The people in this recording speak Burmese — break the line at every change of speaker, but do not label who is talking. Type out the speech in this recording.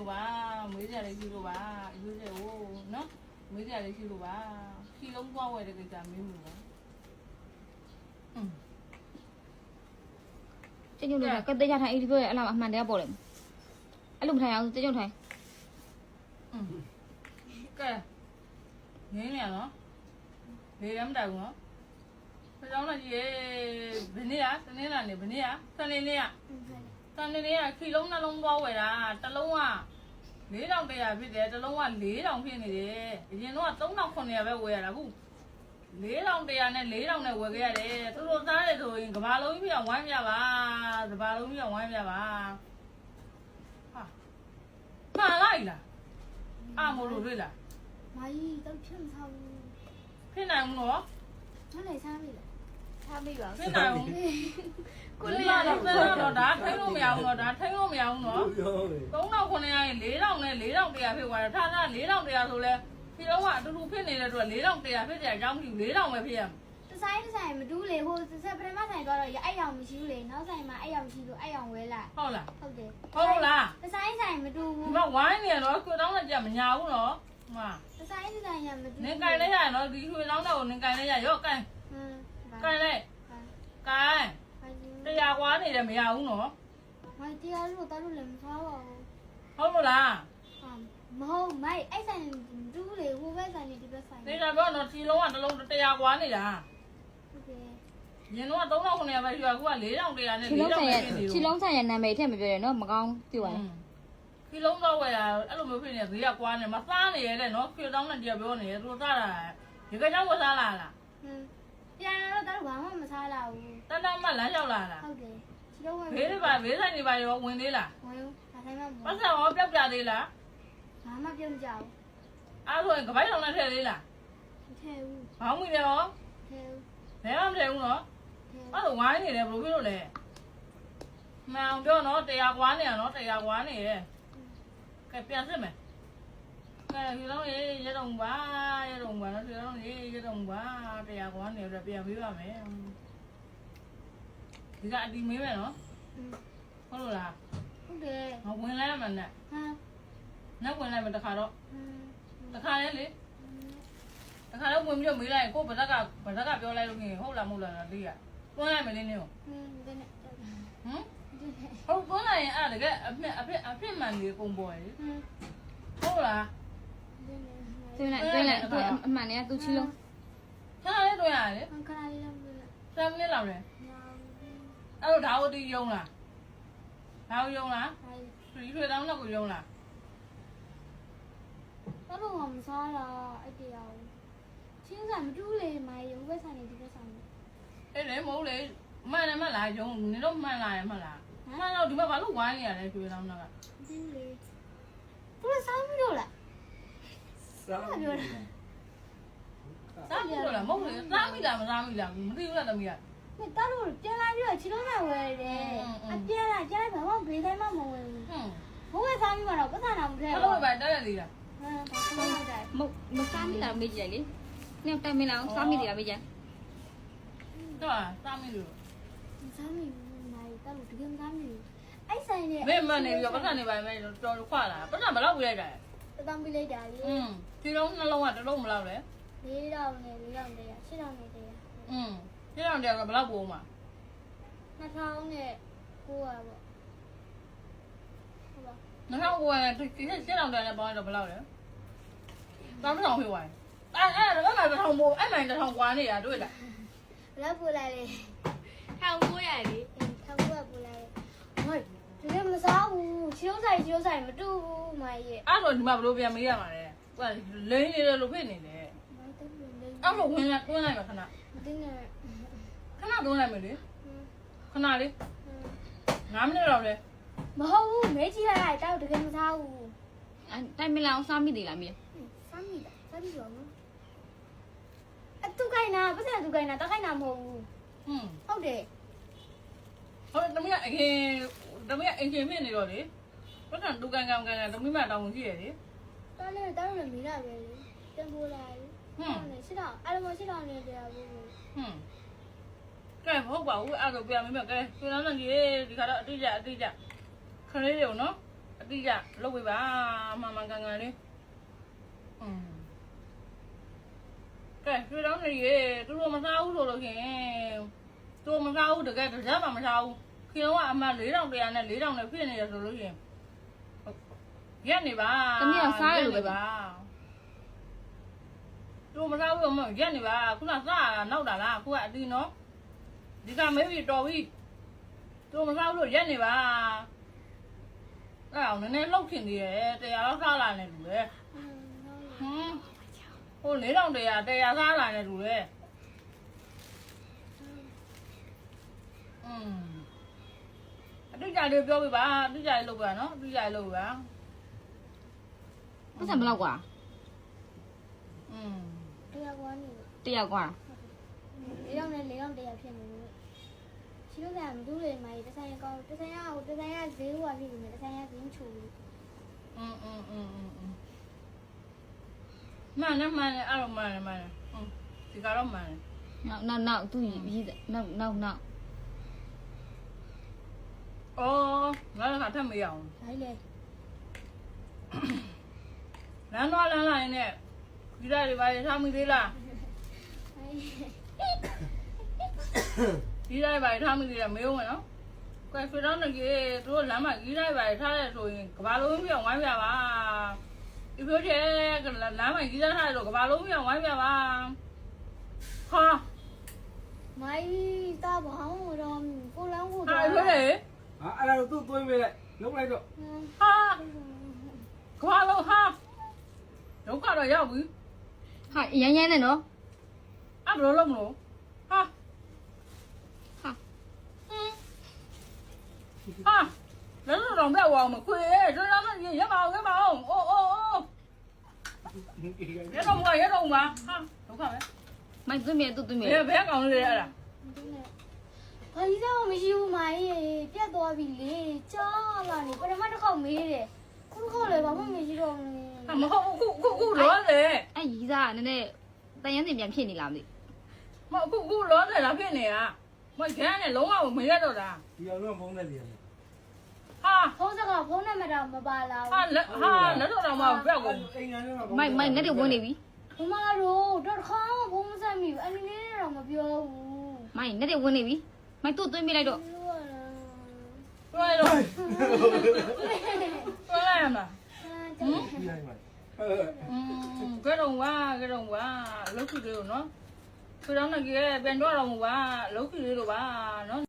လို့ပါမွေးကြလေးရှိလို့ပါရွေးတယ်ဟိုနော်မွေးကြလေးရှိလို့ပါခီလုံးသွားဝယ်တဲ့ကိစ္စမင်းဘူးပါ
ကျုံတို့ကတေးကြထိုင်အေးဒီပြောရအလားအမှန်တရားပေါ်တယ်အဲ့လိုမထိုင်အောင်ကျုံထိုင်
ကဲငင်းရနော်လေရမ်းတောင်နော်ကျောင်းလည်းရေဘယ်နေ့อ่ะတနေ့လားနေဘယ်နေ့อ่ะစနေနေ့อ่ะစနေနေ့อ่ะခီလုံးနှလုံးသွားဝယ်တာတစ်လုံးက4100ဖြစ်တယ်တစ်လုံးက4000ဖြစ်နေတယ်အရင်တော့3900ပဲဝယ်ရတာအခု4100နဲ့4000နဲ့ဝယ်ခဲ့ရတယ်သူတို့သားတယ်ဆိုရင်ကဘာလုံးကြီးပြဝိုင်းပြပါကဘာလုံးကြီးဝိုင်းပြပါဟာမှားလိုက်လားအာမို့လို့တွေ့လား
မာကြီးတော့ဖြစ်မထားဘူး
ဖြစ်နိုင်ဘူးနော်
မလိုက်စားပြီလား
ထားမိပါ
ဖြစ်နိုင်ဘူးကိုလေးကတော့ဒါထိုင်းလို့မရဘူးနော်ဒါထိုင်းလို့မရဘူးနော်3900ရင်4000နဲ့4100ဖြစ်သွားတယ်ထားထား4100ဆိုလဲဒီတော့ကအတူတူဖြစ်နေတဲ့အတွက်4100ဖြစ်တဲ့အကြောင်းကြီး4000ပဲဖြစ်ရမှာ
တဆိုင်မတူးလေဟိုဆက်ပထမဆိုင်တော့အဲ့ရောင်မရှိဘူးလေနောက်ဆိုင်မှာအဲ့ရောင်ရှိလို့အဲ့ရောင်ဝဲလာ
ဟုတ်လား
ဟုတ်တယ်
ဟုတ်လား
တဆိုင်မတူဘူး
ဒီမှာဝိုင်းနေတော့ကိုတောင်းနဲ့ကြမညာဘူးနော်ဟာ
တဆိုင်ရမတူ
နင်ကြိုင်လိုက်ရနော်ဒီရွှေတောင်းတော့နင်ကြိုင်လိုက်ရရော့ကန်ကြိုင်လိုက်ကန်တရားကွာနေတယ်မရဘူးနော်
မိုင်တရားလို့တားလို့လည်းမထားပါဘူး
ဟုတ်လို့လား
မဟုတ်မိုင်အဲ့ဆိုင်တူးလေဟိုဘက်ဆိုင်နေဒီဘက်ဆိုင်
နေကြပြောတော့ဒီလုံးကတစ်လုံးတရားကွာနေတာ
ဟုတ်တယ်
ရင်တော့3900ပဲရှိအခုက4100နဲ့4000ပဲဖြစ်နေ
ချီလုံးဆိုင်ရဲ့နာမည်ထည့်မပြောရနော်မကောင်းပြပါလား
ခီလုံးတော့ဝယ်တာအဲ့လိုမျိုးဖြစ်နေဈေးကကွာနေမစားနေရတဲ့နော်ခီတောင်းနဲ့တရားပြောနေရသူစားတာဒီကကြောင်ကိုစားလာလား
ပြန်တော့တော့ဘာမှမစားလာဘူး
တန်းတန်းမှလမ်းလျှောက်လာလား
ဟုတ်တယ်ချီလုံးဝင်
ဘေးဆိုင်နေပါရောဝင်သေးလား
ဝင်ဒါဆိုင်မှာ
ပတ်စံရောပြောက်ပြသေးလား
ဘာမှပြုံးကြဘူး
အဲ့ဆိုရင်ကပိုက်ဆောင်နဲ့ထည့်သေးလား
မထည့်ဘူး
ဘောင်းမီလည်းရော
ထည့်ဘူး
ဘယ်မှမထည့်ဘူးနော်အဲ့လိုဝိုင်းနေတယ်ဘယ်လိုဖြစ်လို့လဲမှန်ပြောနော်တရားကွာနေရနော်တရားကွာနေရဲ့ကဲပြန်စစ်မယ်ကဲဒီလုံးရေးရတော့ပါနော်ဒီလုံးရေးရတော့ပါတရားကွာနေတော့ပြန်ပေးပါမယ်ဒီကအတီမေးမယ်နော်ဟုတ်လို့လား
ဟုတ်တယ်
ငါဝင်လိုက်ရမှာနဲ့နောက်ဝင်လိုက်မယ်တခါတော့တခါလဲလေတခါတော့ဝင်ပြီးတော့မေးလိုက်ကိုဗဒက်ကပြောလိုက်လို့ခင်ဟုတ်လားမဟုတ်လားလေးကတွန်းလိုက်မယ်လေးနေကိုဟုတ်တွန်းလိုက်ရင်အဲ့ဒါတကယ်အဖြစ်မှန်ကြီးကုန်ပေါ်ရယ်ဟုတ်လား
တွင်းလိုက်အမှန်နဲ့သူချီလုံး
ခဏလေးတွန်းရတယ်
ခဏလေးတော့
7မိနစ်လောက်လေအဲ့တော့ဒါဝတီယုံလားဒါကိုယုံလားရွှေတောင်းတော့ကိုယုံလား
တော့ဘာမှမစားတာအဲ့တရားချင်းဆိုင်မတူးလေမိုင်းရုပ်ပဲဆိုင်နေဒီပဲဆိုင်နေ
အဲ့လေမဟုတ်လေမှန်တယ်မလားယုံနင်တို့မှန်လာတယ်မလားမှန်တော့ဒီမှာဘာလို့ဝိုင်းနေရလဲရွှေတောင်းတော့က
ဒီလေသူလည်းစားပြီးတော့လား
စားပြီးတော့
စားပြီးတော့လားမဟုတ်လေစားမိလားမစားမိလားမသိဘူးလားသမီးက
တားလို့ပြန်လာပြီးတော့ချီလုံးနဲ့ဝယ်တယ်အပြန်လာကြားလိုက်ဘာမှဘေးတိုင်းမှမဝယ်ဘူးဘိုးကစားပြီးတော့ပတ်စံတော်မထဲ
ဘူးဟုတ်ပါတက်ရသေးလား
မစားမိလားမေးကြလေနောက်တိုင်မလားစားမိတယ်လားမေးကြ
တော့စားမိလို့
စားမိမိုင်းတားလို့တကယ်မစားမိဘူးအဲ့ဆိုင်နဲ့
မင်းမနေပြီးတော့ပတ်စံနေပါမယ်တော်ခွာလာပတ်စံဘယ်လောက်ပြလိုက်တာ
လဲတန်းပြလိုက်တာလေ
ဒီလုံးနှလုံးကတစ်လုံးမလောက်လဲ
4000နဲ့4000နဲ့8000နဲ့တရား
6000တရားကဘယ်လောက်ပို့မှာ
2000နဲ့900ပေါ့ဟုတ်ပါ
2000နဲ့ဒီ6000တရားနဲ့ပေါင်းတော့ဘယ်လောက်လဲ3000ဖြစ်သွားတယ်အဲ့ဒါက1000ပို့အဲ့မှန်1000ကွာနေတာတွေ့လား
ဘယ်လောက်ပို့လိုက်လဲ
1900လေ
1900ပို့လိုက်ဟိုဒီကမစားဘူးချီလုံးဆိုင်မတူဘူးမိုင်းရဲ့
အဲ့တော့ဒီမှာဘယ်လိုပြန်မေးရမှာလဲဟိုလိမ့်နေတယ်လို့ဖြစ်နေတယ်အဲ့လိုဝင်လာတွန်းလိုက်ပါခဏ
တင်းနေ
ခဏတွန်းလိုက်မယ်လေခဏလေး9မိနစ်လောက်လေ
မဟုတ်ဘူးမေးကြည့်လိုက်တောက်တကယ်မစားဘူး
တိုင်မလားစားမိတယ်လားမေး
စားမိတာစားပြီးတော့နော်အတူခိုင်းတာပတ်စံတူခိုင်းတာတောက်ခိုင်းတာမဟုတ်ဘူးဟုတ်တယ်
ဟုတ်တမီးကအင်ဂျင်ဖြစ်နေတော့လေပတ်စံတူကန်တမီးမတောင်းဝင်ကြည့်ရလေ
တောင်းလည်းမီးလာပဲလေပြန်ပို့လိုက်ရှစ်တော့အဲ့လိုမရှိတော့နေတရားဘူး
ကဲမဟုတ်ပါဘူးအဲ့လိုပြန်မင်းကဲကျွန်းတော်ကြီးဒီခါတော့အတိအကျခလေးတွေကိုနော် အတိအကျလုပ်ပေးပါမှန်မှန်ကန်ကန်လေးကဲကျွေးတော့နေရေသူတို့မစားဘူးဆိုလို့ရှင်သူမစားဘူးတကယ်တကြမှမစားဘူးခင်ဗျာအမှန်4100နဲ့4000နဲ့ဖြစ်နေရဆိုလို့ရှင်ရက်နေပါသူမစားဘူးတော့မရက်နေပါခုနစားနောက်တာလားခုကအတီးနော်ဒီကမေးပြီးတော်ပြီသူမစားဘူးလို့ရက်နေပါအဲ့အောင်နည်းနည်းလောက်ခင်သေးတယ်တရားတော့စားလာနေလူလေဟို4000တရားစားလာနေလူလေအတိအကျလေးပြောပြပါအတိအကျလေးလုပ်ပါနော်အတိအကျလေးလုပ်ပါ
不怎么了瓜？
တရားကွာနေလို့
对呀瓜。
၄000နဲ့400တရားဖြစ်နေလို့ချီလို့ကမတူးလေမိုင်းတဆိုင်ကောင်းတဆိုင်ရဟိုတဆိုင်ရဈေးဟိုဖြစ်နေတဆိုင်ရဈေးချိုးလို့
မှန်တယ်အဲ့လိုမှန်တယ်ဒီကတော့မှန်တယ်
နောက်သူရေးတယ်နောက်
အော်ငါကထပ်မရအောင်
ဒါလေ
လမ်းသွားလမ်းလာရင်လည်းဒီသားတွေပါရထားမိသေးလားဒီသားတွေပါရထားမိသေးလားမေးဦးမယ်နော်ကွယ်ဆွေတော့နေကြီးတို့လမ်းမှာဒီသားတွေပါရထားတဲ့ဆိုရင်ကဘာလုံးပြောင်းဝိုင်းပြပါဒီပြောချင်လမ်းမှာဒီသားထားလို့ကဘာလုံးပြောင်းဝိုင်းပြပါဟာ
မိုင်းတာဘောင်းတော့ကိုလောင်းကို
ဟာ
တော့
ပြောလေ
ဟာအဲ့ဒါသူ့သွင်းပေးလိုက်လုံးလိုက်တော့
ဟာကဘာလုံးဟာဒုက္ခတော့ရောက်ပြီ
哈，圆的喏。
အဲ့ဘယ်လိုလုပ်မလို့ဟာလည်းတော့ပြောက်အောင်မခွေကျွန်တော်ကရမအောင်အိုးရတော့မှာဟာဒုက္ခပဲ
买对面都对面。
ဘယ်ကောင်လေးအဲ့ဒါ
ဘာကြီးတော့မရှိဘူးမိုင်းပြတ်သွားပြီလေကြားလာနေပထမတစ်ခေါက်မေးတယ်ခုတစ်ခေါက်လည်းဘာမှမရှိတော့ဘူး
မဟုတ်ခုလောတယ်
哎，姨子啊，那单眼这边骗你了没？
မဟုတ်ခုလောတယ်လားဖြစ်နေတာမကျန်းနဲ့လုံးဝမရတော့တာ
ဒီအောင်တော့ဖုန်းနဲ့လေ
ဟာ
ဖုန်းစကားဖုန်းနံပါတ်မပါလာဘူး
လက်တော့မှပြောက်ကုန်
အိမ်ကနေတော့
买那点问你比，
ဘမတို့တော့ခေါင်းဖုန်းမဆက်မိဘူးအနည်းလေးတော့မပြောဘူး
买那点问你比，买多对面来着。
တွဲတော့တွဲလိုက်ရမလား
ပြီးလိုက်ပါ
ကတော့ဝါလောက်ကြည့်လို့နော်ဆိုတော့ငါကပြန်တော့တော့မပါလောက်ကြည့်လို့ပါနော်